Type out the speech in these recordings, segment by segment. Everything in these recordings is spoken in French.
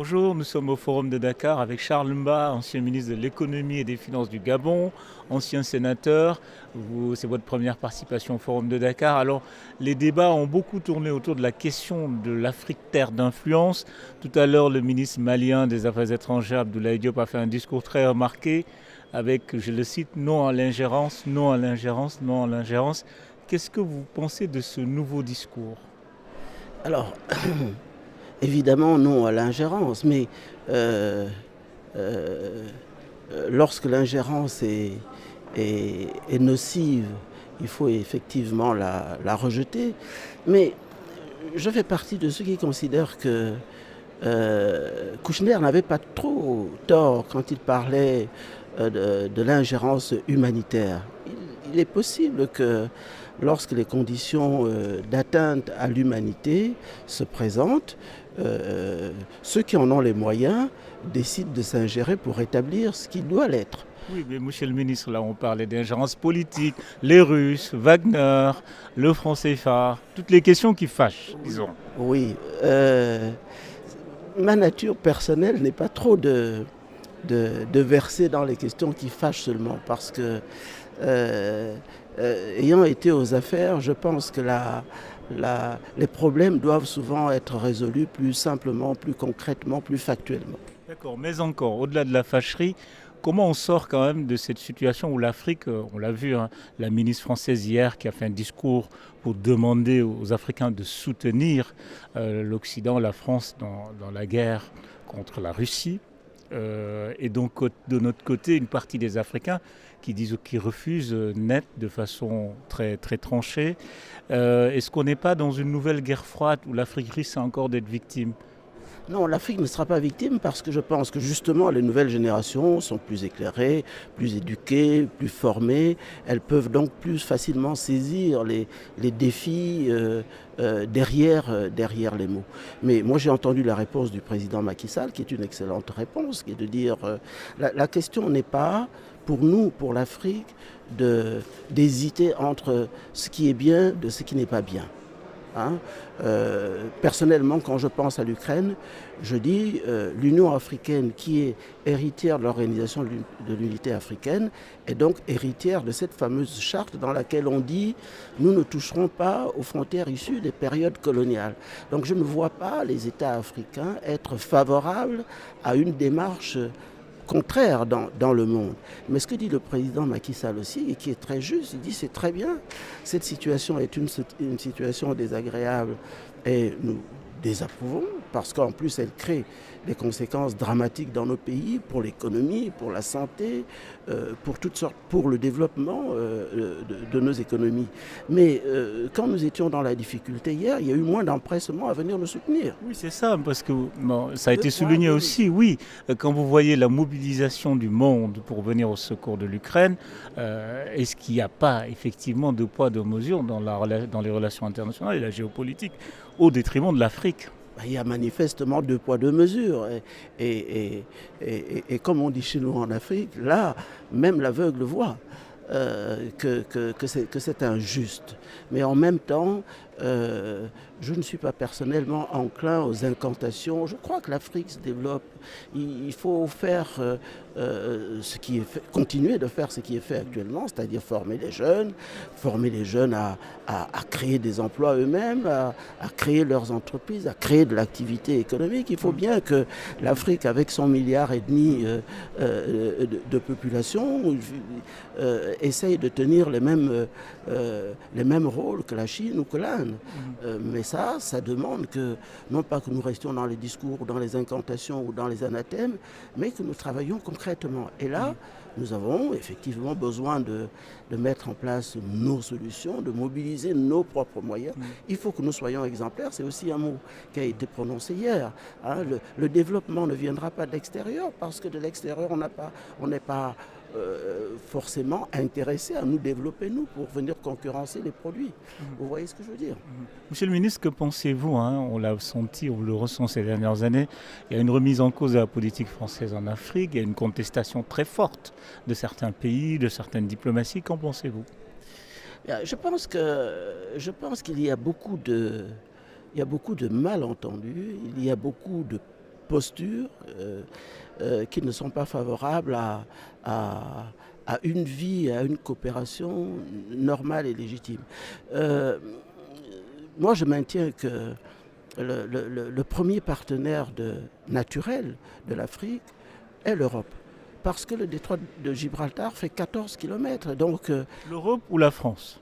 Bonjour, nous sommes au Forum de Dakar avec Charles Mba, ancien ministre de l'économie et des finances du Gabon, ancien sénateur. C'est votre première participation au Forum de Dakar. Alors, les débats ont beaucoup tourné autour de la question de l'Afrique terre d'influence. Tout à l'heure, le ministre malien des Affaires étrangères, Abdoulaye Diop, a fait un discours très remarqué avec, je le cite, non à l'ingérence, non à l'ingérence, non à l'ingérence. Qu'est-ce que vous pensez de ce nouveau discours? Alors, évidemment, non à l'ingérence, mais euh, euh, lorsque l'ingérence est nocive, il faut effectivement la rejeter. Mais je fais partie de ceux qui considèrent que Kouchner n'avait pas trop tort quand il parlait de l'ingérence humanitaire. Il est possible que lorsque les conditions d'atteinte à l'humanité se présentent, ceux qui en ont les moyens décident de s'ingérer pour rétablir ce qui doit l'être. Oui, mais monsieur le ministre, là on parlait d'ingérence politique, les Russes, Wagner, le franc CFA, toutes les questions qui fâchent, disons. Oui, ma nature personnelle n'est pas trop de verser dans les questions qui fâchent seulement, parce que euh, ayant été aux affaires, je pense que les problèmes doivent souvent être résolus plus simplement, plus concrètement, plus factuellement. D'accord, mais encore, au-delà de la fâcherie, comment on sort quand même de cette situation où l'Afrique, on l'a vu, hein, la ministre française hier qui a fait un discours pour demander aux Africains de soutenir l'Occident, la France dans la guerre contre la Russie. Et donc de notre côté, une partie des Africains qui refusent net, de façon très, très tranchée. Est-ce qu'on n'est pas dans une nouvelle guerre froide où l'Afrique risque encore d'être victime? Non, l'Afrique ne sera pas victime parce que je pense que justement les nouvelles générations sont plus éclairées, plus éduquées, plus formées. Elles peuvent donc plus facilement saisir les défis derrière les mots. Mais moi j'ai entendu la réponse du président Macky Sall qui est une excellente réponse, qui est de dire la question n'est pas pour nous, pour l'Afrique, d'hésiter entre ce qui est bien de ce qui n'est pas bien. Hein. Personnellement, quand je pense à l'Ukraine, je dis l'Union africaine, qui est héritière de l'Organisation de l'unité africaine, est donc héritière de cette fameuse charte dans laquelle on dit nous ne toucherons pas aux frontières issues des périodes coloniales. Donc je ne vois pas les États africains être favorables à une démarche contraire dans le monde. Mais ce que dit le président Macky Sall aussi, et qui est très juste, il dit c'est très bien, cette situation est une situation désagréable et nous désapprouvons parce qu'en plus elle crée des conséquences dramatiques dans nos pays, pour l'économie, pour la santé, pour toutes sortes, pour le développement de nos économies. Mais quand nous étions dans la difficulté hier, il y a eu moins d'empressement à venir nous soutenir. Oui, c'est ça, parce que bon, ça a Deux été poids, souligné deux aussi, mesures. oui, quand vous voyez la mobilisation du monde pour venir au secours de l'Ukraine, est-ce qu'il n'y a pas effectivement deux poids, deux mesures dans les relations internationales et la géopolitique au détriment de l'Afrique? Il y a manifestement deux poids, deux mesures. Et comme on dit chez nous en Afrique, là, même l'aveugle voit que c'est injuste. Mais en même temps, je ne suis pas personnellement enclin aux incantations. Je crois que l'Afrique se développe. Il faut faire ce qui est fait, continuer de faire ce qui est fait actuellement, c'est-à-dire former les jeunes à créer des emplois eux-mêmes, à créer leurs entreprises, à créer de l'activité économique. Il faut bien que l'Afrique, avec son milliard et demi de population, essaye de tenir les mêmes rôles que la Chine ou que l'Inde. Mais ça demande que, non pas que nous restions dans les discours, dans les incantations ou dans les anathèmes, mais que nous travaillions concrètement. Et là, nous avons effectivement besoin de mettre en place nos solutions, de mobiliser nos propres moyens. Il faut que nous soyons exemplaires. C'est aussi un mot qui a été prononcé hier. Hein. Le développement ne viendra pas de l'extérieur parce que de l'extérieur, on n'est pas forcément intéressés à nous développer, nous, pour venir concurrencer les produits. Vous voyez ce que je veux dire? Monsieur le ministre, que pensez-vous, hein, on l'a senti, on le ressent ces dernières années, il y a une remise en cause de la politique française en Afrique, il y a une contestation très forte de certains pays, de certaines diplomaties. Qu'en pensez-vous? Je pense qu'il y a beaucoup de malentendus, il y a beaucoup de postures qui ne sont pas favorables à une vie, à une coopération normale et légitime. Moi, je maintiens que le premier partenaire naturel de l'Afrique est l'Europe. Parce que le détroit de Gibraltar fait 14 kilomètres. Donc, L'Europe ou la France?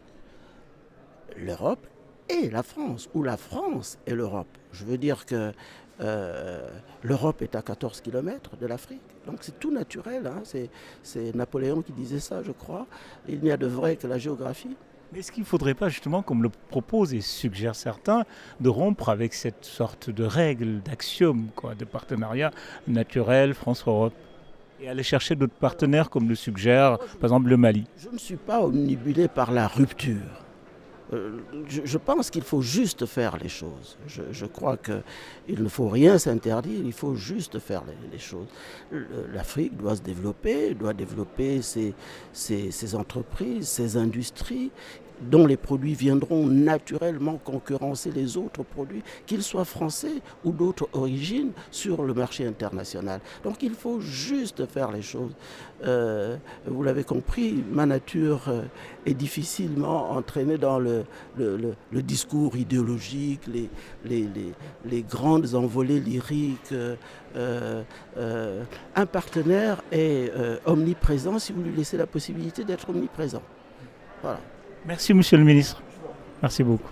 l'Europe et la France, ou la France et l'Europe. Je veux dire que l'Europe est à 14 kilomètres de l'Afrique. Donc c'est tout naturel. Hein. C'est Napoléon qui disait ça, je crois. Il n'y a de vrai que la géographie. Mais est-ce qu'il ne faudrait pas, justement, comme le proposent et suggèrent certains, de rompre avec cette sorte de règle, d'axiome, de partenariat naturel France-Europe et aller chercher d'autres partenaires, comme le suggère, par exemple, le Mali? Je ne suis pas omnibulé par la rupture. Je pense qu'il faut juste faire les choses. Je crois qu'il ne faut rien s'interdire, il faut juste faire les choses. L'Afrique doit se développer, doit développer ses entreprises, ses industries, dont les produits viendront naturellement concurrencer les autres produits, qu'ils soient français ou d'autres origines, sur le marché international. Donc il faut juste faire les choses. Vous l'avez compris, ma nature est difficilement entraînée dans le discours idéologique, les grandes envolées lyriques. Un partenaire est omniprésent si vous lui laissez la possibilité d'être omniprésent. Voilà. Merci, monsieur le ministre. Merci beaucoup.